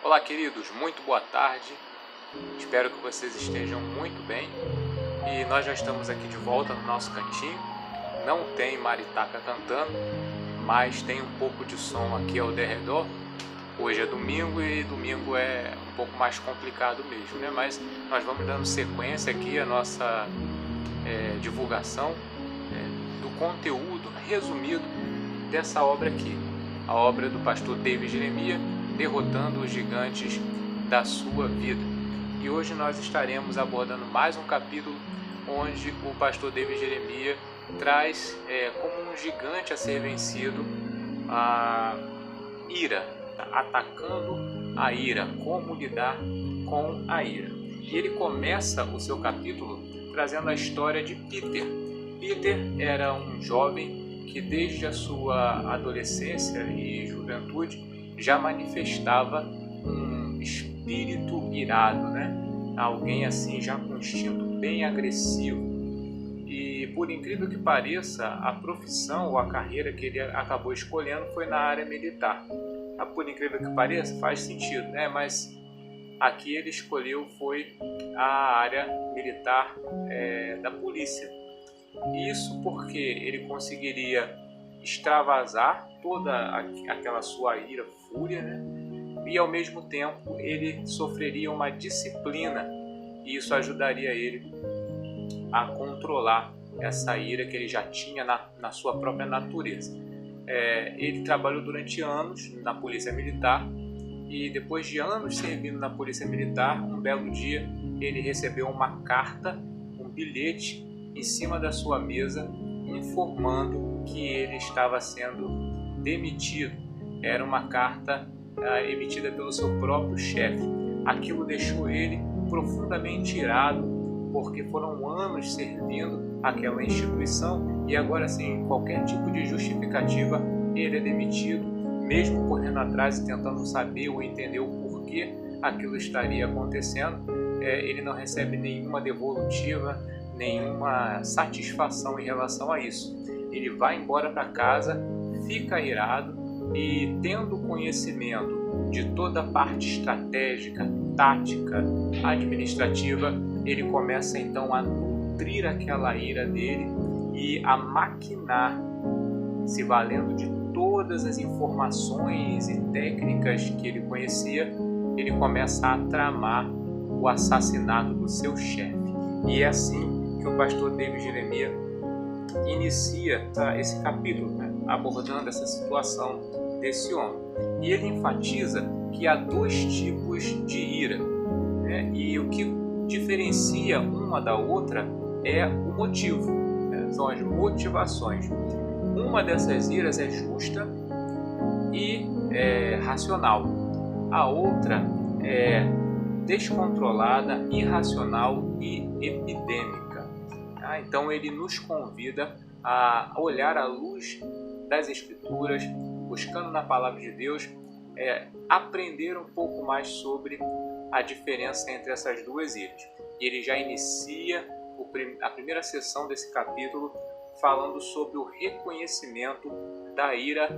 Olá, queridos, muito boa tarde. Espero que vocês estejam muito bem. E nós já estamos aqui de volta no nosso cantinho. Não tem maritaca cantando, mas tem um pouco de som aqui ao derredor. Hoje é domingo e domingo é um pouco mais complicado mesmo, né? Mas nós vamos dando sequência aqui à nossa divulgação do conteúdo resumido dessa obra aqui. A obra do pastor David Jeremias, Derrotando os Gigantes da Sua Vida. E hoje nós estaremos abordando mais um capítulo onde o pastor David Jeremias traz como um gigante a ser vencido a ira, atacando a ira, como lidar com a ira. E ele começa o seu capítulo trazendo a história de Peter. Peter era um jovem que desde a sua adolescência e juventude já manifestava um espírito irado, né? Alguém assim já com um instinto bem agressivo. E por incrível que pareça, a profissão ou a carreira que ele acabou escolhendo foi na área militar. Por incrível que pareça, faz sentido, né? Mas aqui ele escolheu foi a área militar da polícia. Isso porque ele conseguiria extravasar toda aquela sua ira, fúria, né? E ao mesmo tempo ele sofreria uma disciplina e isso ajudaria ele a controlar essa ira que ele já tinha na sua própria natureza. Ele trabalhou durante anos na polícia militar e depois de anos servindo na polícia militar, um belo dia ele recebeu uma carta, um bilhete em cima da sua mesa informando que ele estava sendo demitido. Era uma carta emitida pelo seu próprio chefe. Aquilo deixou ele profundamente irado, porque foram anos servindo aquela instituição e agora, sem qualquer tipo de justificativa, ele é demitido, mesmo correndo atrás e tentando saber ou entender o porquê aquilo estaria acontecendo. Ele não recebe nenhuma devolutiva, nenhuma satisfação em relação a isso. Ele vai embora para casa, fica irado e, tendo conhecimento de toda a parte estratégica, tática, administrativa, ele começa então a nutrir aquela ira dele e a maquinar, se valendo de todas as informações e técnicas que ele conhecia, ele começa a tramar o assassinato do seu chefe. E é assim que o pastor David Jeremias inicia esse capítulo, né, abordando essa situação desse homem. E ele enfatiza que há dois tipos de ira, né, e o que diferencia uma da outra é o motivo, né, são as motivações. Uma dessas iras é justa e racional. A outra é descontrolada, irracional e epidêmica. Então ele nos convida a olhar à luz das Escrituras, buscando na Palavra de Deus, aprender um pouco mais sobre a diferença entre essas duas iras. E ele já inicia a primeira sessão desse capítulo falando sobre o reconhecimento da ira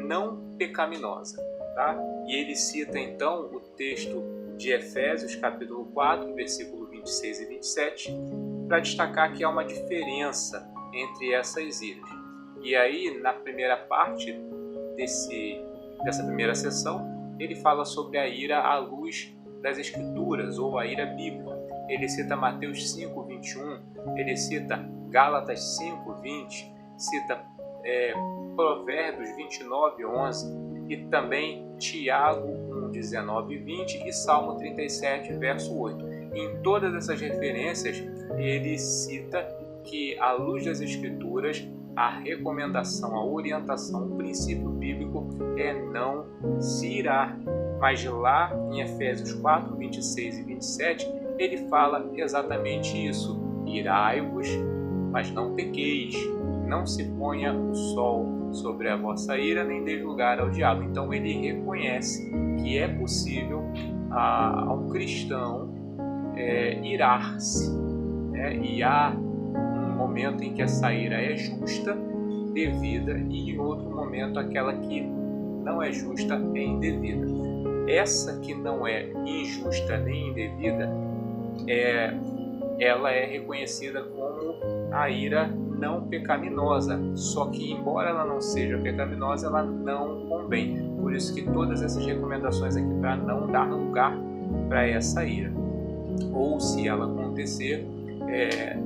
não pecaminosa. Tá? E ele cita então o texto de Efésios, capítulo 4, versículo 26 e 27, para destacar que há uma diferença entre essas iras. E aí, na primeira parte dessa primeira sessão, ele fala sobre a ira à luz das Escrituras, ou a ira bíblica. Ele cita Mateus 5, 21, ele cita Gálatas 5, 20, cita Provérbios 29, 11, e também Tiago 1, 19 e 20 e Salmo 37, verso 8. Em todas essas referências, ele cita que, à luz das Escrituras, a recomendação, a orientação, o princípio bíblico é não se irar. Mas lá em Efésios 4, 26 e 27, ele fala exatamente isso. Irai-vos, mas não pequeis. Não se ponha o sol sobre a vossa ira, nem dê lugar ao diabo. Então ele reconhece que é possível a um cristão irar-se, né? E há um momento em que essa ira é justa, devida, e em outro momento aquela que não é justa, é indevida. essa que não é injusta nem indevida, ela é reconhecida como a ira não pecaminosa. Só que, embora ela não seja pecaminosa, ela não convém. Por isso que todas essas recomendações aqui para não dar lugar para essa ira. Ou, se ela acontecer,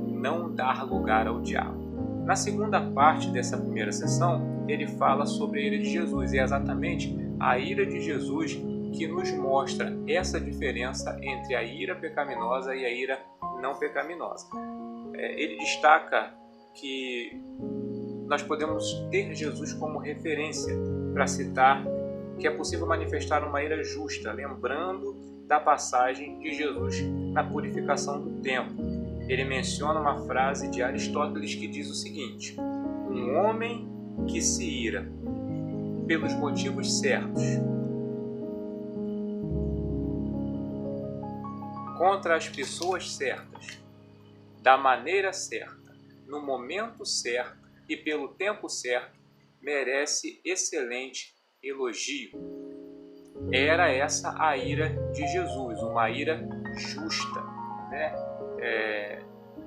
não dar lugar ao diabo. Na segunda parte dessa primeira sessão, ele fala sobre a ira de Jesus. E é exatamente a ira de Jesus que nos mostra essa diferença entre a ira pecaminosa e a ira não pecaminosa. Ele destaca que nós podemos ter Jesus como referência para citar que é possível manifestar uma ira justa, lembrando da passagem de Jesus na purificação do templo. Ele menciona uma frase de Aristóteles que diz o seguinte: um homem que se ira pelos motivos certos contra as pessoas certas, da maneira certa, no momento certo e pelo tempo certo, merece excelente elogio. Era essa a ira de Jesus, uma ira justa, né?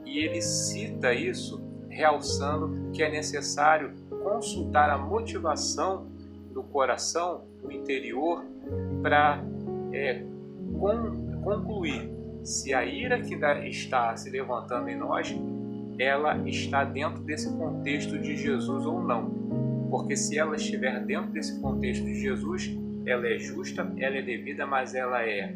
E ele cita isso realçando que é necessário consultar a motivação do coração, do interior, para concluir se a ira que está se levantando em nós, ela está dentro desse contexto de Jesus ou não. Porque se ela estiver dentro desse contexto de Jesus, ela é justa, ela é devida, mas ela é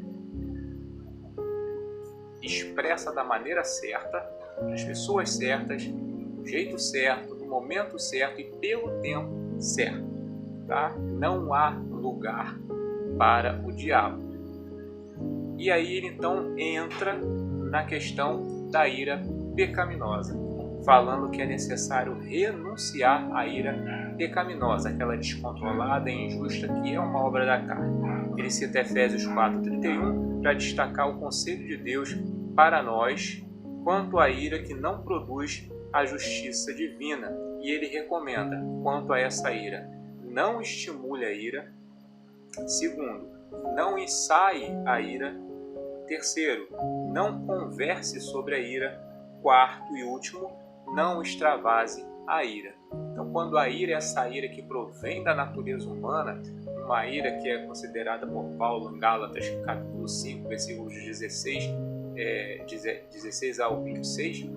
expressa da maneira certa, das pessoas certas, do jeito certo, no momento certo e pelo tempo certo. Tá? Não há lugar para o diabo. E aí ele então entra na questão da ira pecaminosa, falando que é necessário renunciar à ira pecaminosa, aquela descontrolada e injusta que é uma obra da carne. Ele cita Efésios 4:31 para destacar o conselho de Deus para nós quanto à ira que não produz a justiça divina. E ele recomenda, quanto a essa ira, não estimule a ira. Segundo, não ensaie a ira. Terceiro, não converse sobre a ira. Quarto e último, não extravase a ira. Então, quando a ira é essa ira que provém da natureza humana, uma ira que é considerada por Paulo em Gálatas, capítulo 5, versículos 16 ao 26,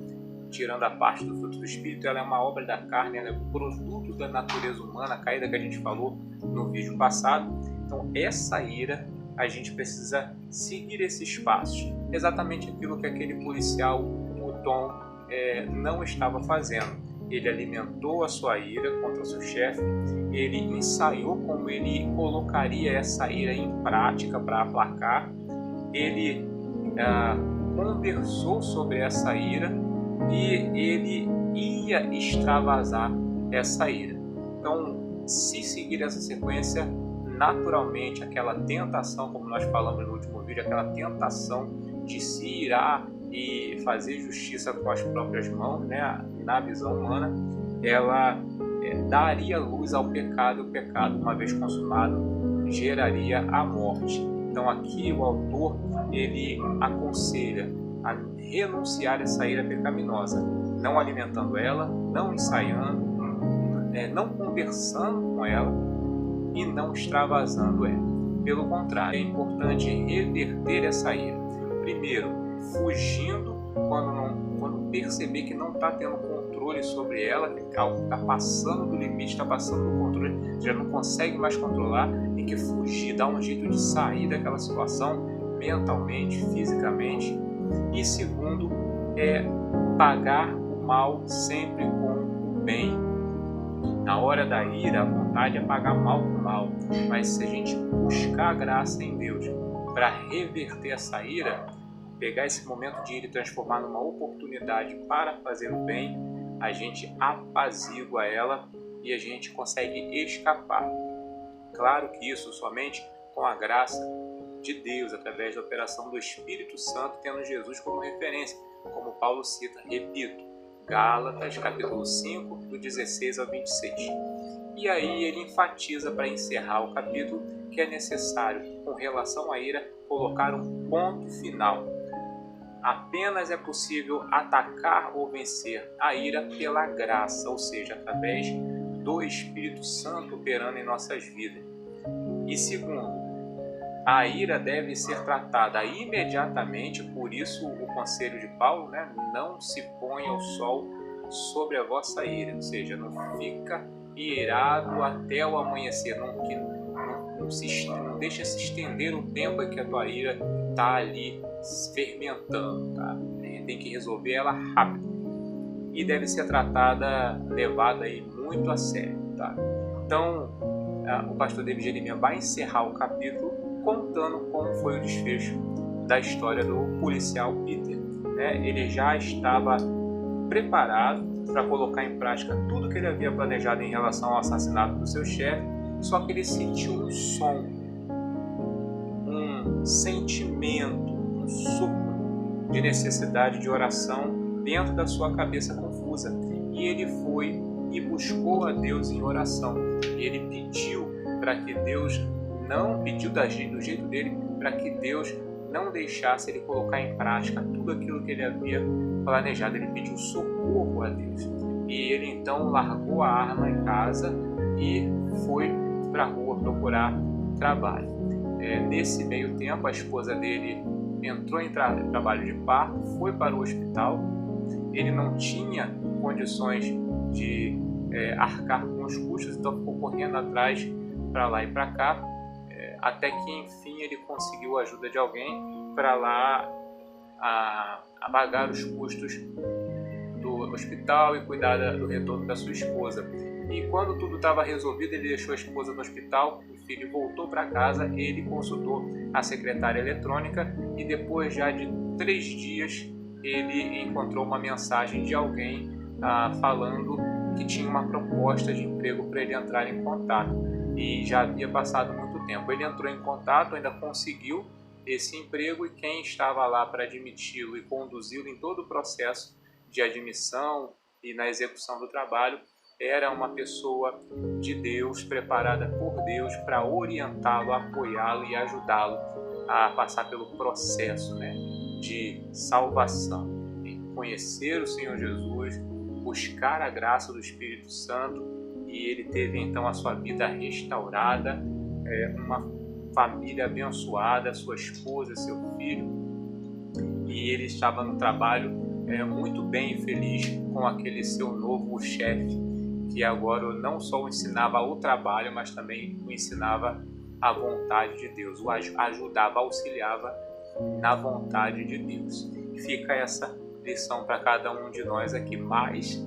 tirando a parte do fruto do Espírito, ela é uma obra da carne, ela é um produto da natureza humana, caída que a gente falou no vídeo passado. Então, essa ira, a gente precisa seguir esses passos. Exatamente aquilo que aquele policial, o Tom, não estava fazendo. Ele alimentou a sua ira contra o seu chefe, ele ensaiou como ele colocaria essa ira em prática para aplacar, ele conversou sobre essa ira e ele ia extravasar essa ira. Então, se seguir essa sequência, naturalmente aquela tentação, como nós falamos no último vídeo, aquela tentação de se irar e fazer justiça com as próprias mãos, né, na visão humana, ela daria luz ao pecado. O pecado, uma vez consumado, geraria a morte. Então aqui o autor ele aconselha a renunciar a essa ira pecaminosa, não alimentando ela, não ensaiando, não conversando com ela e não extravasando ela. Pelo contrário, é importante reverter essa ira. Primeiro, fugindo quando perceber que não está tendo controle sobre ela, que algo está passando do limite, está passando do controle, já não consegue mais controlar, tem que fugir, dar um jeito de sair daquela situação mentalmente, fisicamente. E segundo, pagar o mal sempre com o bem. Na hora da ira, a vontade é pagar mal com mal, mas se a gente buscar a graça em Deus para reverter essa ira, pegar esse momento de ira e transformar numa oportunidade para fazer o bem, a gente apazigua ela e a gente consegue escapar. Claro que isso somente com a graça de Deus, através da operação do Espírito Santo, tendo Jesus como referência, como Paulo cita, repito, Gálatas, capítulo 5, do 16 ao 26. E aí ele enfatiza para encerrar o capítulo que é necessário, com relação à ira, colocar um ponto final. Apenas é possível atacar ou vencer a ira pela graça, ou seja, através do Espírito Santo operando em nossas vidas. E segundo, a ira deve ser tratada imediatamente, por isso o conselho de Paulo, não se ponha o sol sobre a vossa ira, ou seja, não fica irado até o amanhecer, não deixa se estender o tempo em que a tua ira está ali fermentando, tá? Tem que resolver ela rápido e deve ser tratada, levada aí muito a sério, tá? Então, o pastor David Jeremias vai encerrar o capítulo contando como foi o desfecho da história do policial Peter. Ele já estava preparado para colocar em prática tudo que ele havia planejado em relação ao assassinato do seu chefe, só que ele sentiu um som, um sentimento, um sopro de necessidade de oração dentro da sua cabeça confusa. E ele foi e buscou a Deus em oração. E ele pediu para que Deus não pediu do jeito dele, para que Deus não deixasse ele colocar em prática tudo aquilo que ele havia planejado. Ele pediu socorro a Deus. E ele então largou a arma em casa e foi para a rua procurar trabalho. Nesse meio tempo, a esposa dele entrou em trabalho de parto, foi para o hospital. Ele não tinha condições de arcar com os custos, então ficou correndo atrás para lá e para cá, até que enfim ele conseguiu a ajuda de alguém para lá a pagar os custos do hospital e cuidar do retorno da sua esposa. E quando tudo estava resolvido, ele deixou a esposa no hospital, o filho voltou para casa, ele consultou a secretária eletrônica e depois já de 3 dias ele encontrou uma mensagem de alguém falando que tinha uma proposta de emprego para ele entrar em contato. E já havia passado muito tempo. Ele entrou em contato, ainda conseguiu esse emprego e quem estava lá para admiti-lo e conduzi-lo em todo o processo de admissão e na execução do trabalho era uma pessoa de Deus, preparada por Deus para orientá-lo, apoiá-lo e ajudá-lo a passar pelo processo de salvação, conhecer o Senhor Jesus, buscar a graça do Espírito Santo, e ele teve então a sua vida restaurada, uma família abençoada, sua esposa, seu filho, e ele estava no trabalho muito bem e feliz com aquele seu novo chefe, que agora não só o ensinava o trabalho, mas também o ensinava a vontade de Deus, o ajudava, auxiliava na vontade de Deus. E fica essa lição para cada um de nós aqui, mais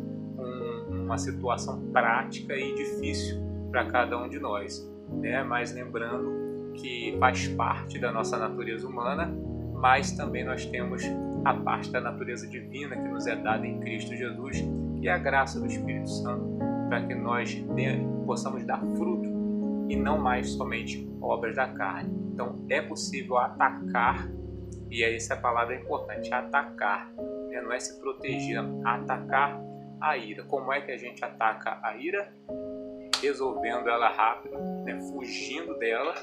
uma situação prática e difícil para cada um de nós, mas lembrando que faz parte da nossa natureza humana, mas também nós temos a parte da natureza divina que nos é dada em Cristo Jesus, que é a graça do Espírito Santo, para que nós possamos dar fruto e não mais somente obras da carne. Então é possível atacar, e essa palavra é importante, atacar, não é se proteger, atacar a ira. Como é que a gente ataca a ira? Resolvendo ela rápido, fugindo dela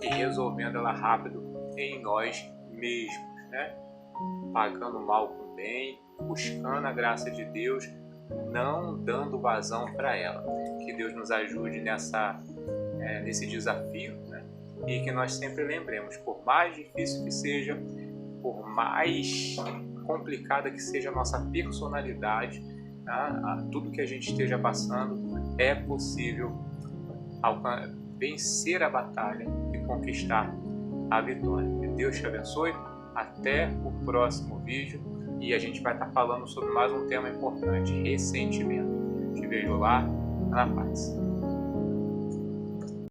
e resolvendo ela rápido em nós mesmos, pagando mal com bem, buscando a graça de Deus, não dando vazão para ela. Que Deus nos ajude nesse desafio, e que nós sempre lembremos, por mais difícil que seja, por mais complicada que seja a nossa personalidade, tudo que a gente esteja passando, é possível vencer a batalha e conquistar a vitória. Que Deus te abençoe. Até o próximo vídeo, e a gente vai estar falando sobre mais um tema importante, ressentimento. Te vejo lá, na paz.